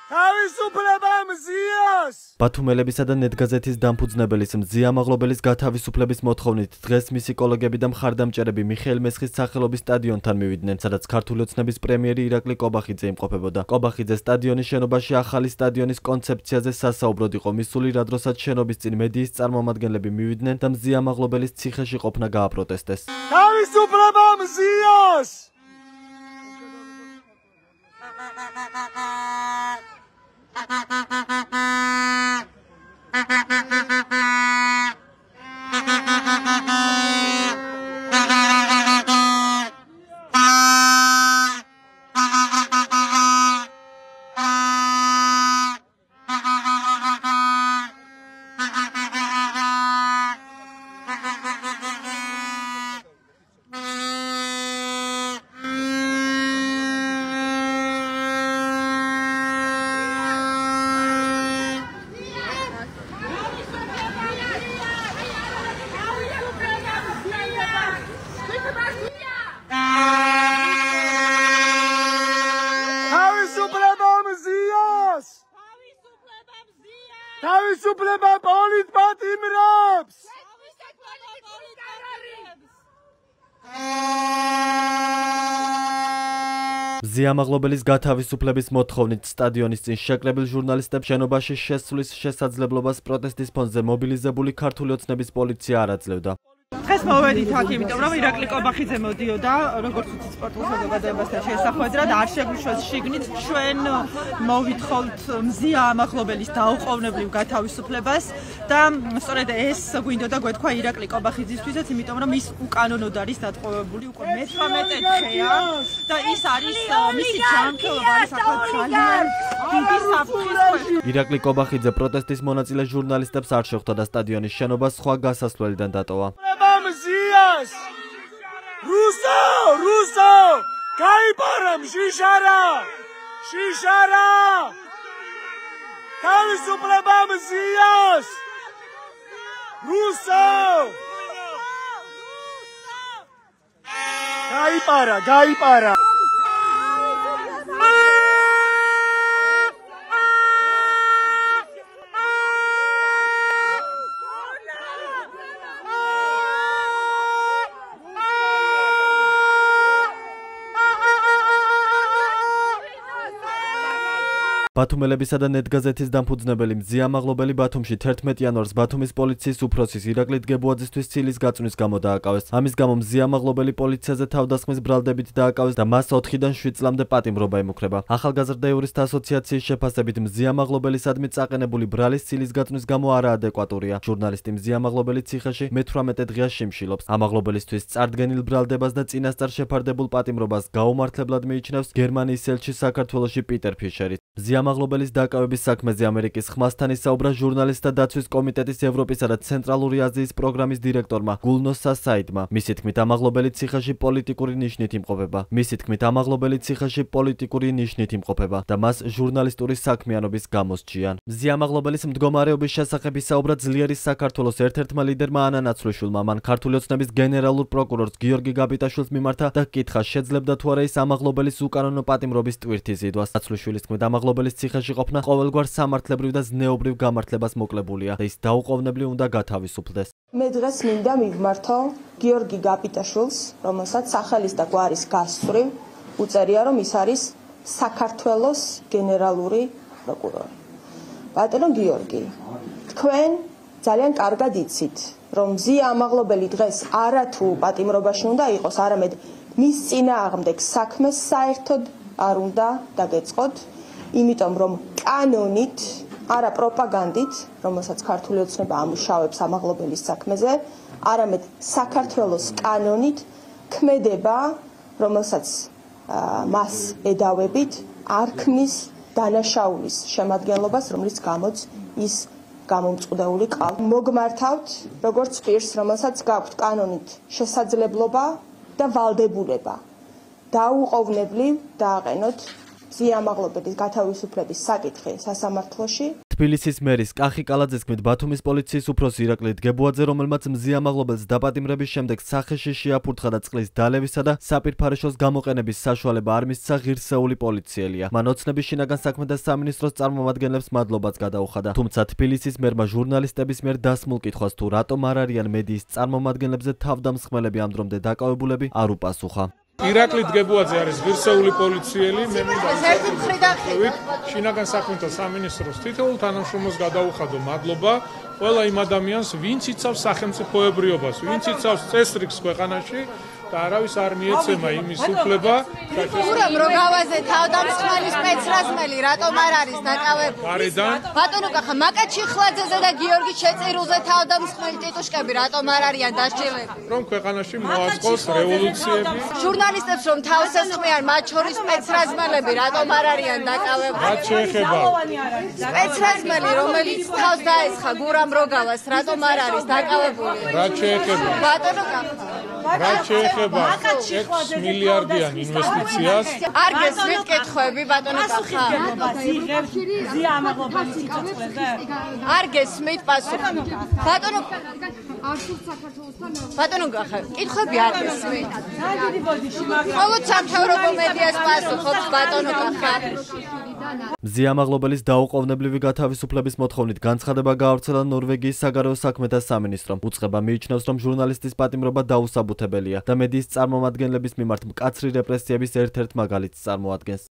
თავისუფლება მზიას! ბათუმელებისა და ნეტგაზეთის დამფუძნებელის მზია მაღლობელის გათავისუფლების მოთხოვნით დღეს მისი კოლეგები და მხარდამჭერები მიხეილ მესხის სახელობის სტადიონთან მივიდნენ, სადაც ქართული ოცნების პრემიერი ირაკლი კობახიძე იმყოფებოდა. კობახიძე სტადიონის შენობაში ახალი სტადიონის კონცეფციაზე სასაუბროდ იყო მისული, რა დროსაც შენობის წინ მედიის წარმომადგენლები მივიდნენ და მზია მაღლობელის ციხეში ყოფნა გააპროტესტეს. თავისუფლება მზიას! თავისუფლება პოლიტპატიმრებს! მზია მაღლობელის გათავისუფლების მოთხოვნით სტადიონის წინ შეკრებილ ჟურნალისტებს შენობაში შესვლის შესაძლებლობას პროტესტის ფონზე მობილიზებული ქართული ოცნების პოლიცია არ აძლევდა. დღეს მოვედით აქ, იმიტომ რომ ირაკლი კობახიძე მოდიოდა, როგორც ვიცით, სპორტულ საზოგადოებასთან შესახვედრად, არ შეგვიშვას შიგნით, ჩვენ მოვითხოვთ მზია მაღლობელის დაუყოვნებლივ გათავისუფლებას და სწორედ ეს გვინდოდა გვეთქვა ირაკლი კობახიძისთვისაც, იმიტომ რომ ის უკანონოდ არის დატყვევებული უკვე მე-18 დღეა და ის არის მისი ჯანმრთელობა არის ახლა ძალიან დიდი საფრთხის ქვეშ. ირაკლი კობახიძე პროტესტის მონაწილე ჟურნალისტებს არ შეხვდა და სტადიონის შენობას სხვა გასასვლელიდან დატოვა. მზიას! რუსო! გაიპარა შიშარა! თავისუფლება მზიას! რუსო! გაიპარა! ბათუმელებისა და ნეტგაზეთის დამფუძნებელი მზია მაღლობელი ბათუმში 11 იანვარს ბათუმის პოლიციის უფროსის ირაკლი დგებუაძისთვის ცილის გაწვნის გამო დააკავეს. ამის გამო მზია მაღლობელი პოლიციაზე თავდასხმის ბრალდებით დააკავეს და მას 4-დან 7 წლამდე პატიმრობა ემუქრება. ახალგაზრდა იურისტთა ასოციაციის შეფასებით მზია მაღლობელისადმი წაყენებული ბრალის ცილის გაწვნის გამო არაადეკვატურია. ჟურნალისტი მზია მაღლობელი ციხეში მე-18 დღეა შიმშილობს. ამაღლობელისთვის წარდგენილ ბრალდებას და წინასწარ შეფარდებულ პატიმრობას გაუმართლებლად მიიჩნევს გერმანიის ელჩი საქართველოში პიტერ ფიშერი. მზია მაღლობელის დაკავების საქმეზე ამერიკის ხმასთან ისაუბრა ჟურნალისტთა დაცვის კომიტეტის ევროპისა და ცენტრალური აზიის პროგრამის დირექტორმა გულნოს სასაიდმა. მისი თქმით, ამაღლობელი ციხეში პოლიტიკური ნიშნით იმყოფება და მას ჟურნალისტური საქმიანობის გამოსჯიან. მზია მაღლობელის მდგომარეობის შესახებ ისაუბრა ძლიერი საქართველოს ერთ-ერთმა ლიდერმა ანა ნაცვლიშვილმა. მან ქართული ოცნების გენერალურ პროკურორს გიორგი გაბიტაშვილს მიმართა და ჰკითხა, შეძლებდა თუ არა ის ამაღლობელის უკანონო პატიმრობის ტვირთის ზიდვას. ნაცვლიშვილის თქმით, ამაღლობელის ციხეში ყოფნა ყოველგვარ სამართლებრივ და ზნეობრივ გამართლებას მოკლებულია და ის დაუყოვნებლივ უნდა გათავისუფლდეს. მე დღეს მინდა მივმართო გიორგი გაბიტაშვილს, რომელსაც სახელის და გვარის გასწვრივ უწერია, რომ ის არის საქართველოს გენერალური პროკურორი. ბატონო გიორგი, თქვენ ძალიან კარგად იცით, რომ მზია ამაღლობელი დღეს არათუ პატიმრობაში უნდა იყოს, არამედ მის წინააღმდეგ საქმეს საერთოდ არ უნდა დაგეწყოთ. იმიტომ რომ კანონით, არა პროპაგანდით, რომელსაც ქართული ოცნება ამუშავებს ამაღლობელის საქმეზე, არამედ საქართველოს კანონით ქმედება, რომელსაც მას ედავებით, არ ქმნის დანაშაულის შემადგენლობას, რომლის გამოც ის გამომწყვდეული ყავს. მოგმართავთ, როგორც პირს, რომელსაც გაქვთ კანონით შესაძლებლობა და ვალდებულება დაუყოვნებლივ დააყენოთ მზია მაღლობელის გათავისუფლების საკითხი სასამართლოში. თბილისის მერის კახი კალაძის თქმით, ბათუმის პოლიციის უფროსი ირაკლი დგებუაძე, რომელმაც მზიამაღლობელს დაპატიმრების შემდეგ სახეში შეაფურთხა და წყლის დალევისა და საპირფარეშოს გამოყენების საშუალება არ მისცა ღირსეული პოლიციელია. მან ოცნების შინაგან საქმეთა სამინისტროს წარმომადგენლებს მადლობაც გადაუხადა. თუმცა თბილისის მერმა ჟურნალისტების მიერ დასმულ კითხვას თუ რატომ არ არიან მედიის წარმომადგენლებზე თავდამსხმელები ამ დრომდე დაკავებულები არ უპასუხა. ირაკლი დგებუაძე არის ღირსეული პოლიციელი, მე მინდა შინაგან საქმეთა სამინისტროს თითოეულ თანამშრომელს გადაუხადო მადლობა ყველა იმ ადამიანს, ვინც იცავს სახელმწიფოებრიობას, ვინც იცავს წესრიგს ქვეყანაში და არავის არ მიეცემა იმის უფლება. უბრალოდ როგავაზე თავდამსხმელი სპეცრაზმელი რატომ არ არის დაკავებული? გარედან ბატონო კახა, მაკეთ ჩიხლაძეზე და გიორგი ჩეწირულზე თავდამსხმელი ტიტუშკები რატომ არ არიან დასჯილები? რომ ქვეყანაში მოაწყოს რევოლუციები. ჟურნალისტებს რომ თავს ესხმიან, მათ შორის სპეცრაზმელები რატომ არ არიან დაკავებული? რაც შეეხება სპეცრაზმელი, რომელიც თავს დაესხა გურამ როგავას, რატომ არ არის დაკავებული? რაც შეეხება ბატონო კახა, რაც შეეხება 6 მილიარდიან ინვესტიციას, არ გესმით კითხვები ბატონო კახა? არ გესმით პასუხი. ბატონო კახა, კითხვები არ გესმით. ყოველ სამთავრობო მედიას პასუხობს ბატონო კახა. მზიამაღლობელის დაუყოვნებლივი გათავისუფლების მოთხოვნით განცხადება გაავრცელა ნორვეგიის საგარეო საქმეთა სამინისტრომ. უწყება მიიჩნევს, რომ ჟურნალისტის პატიმრობა დაუსაბუთებელია და მედიის წარმომადგენლების მიმართ მკაცრი რეპრესიების ერთ-ერთ მაგალითს წარმოადგენს.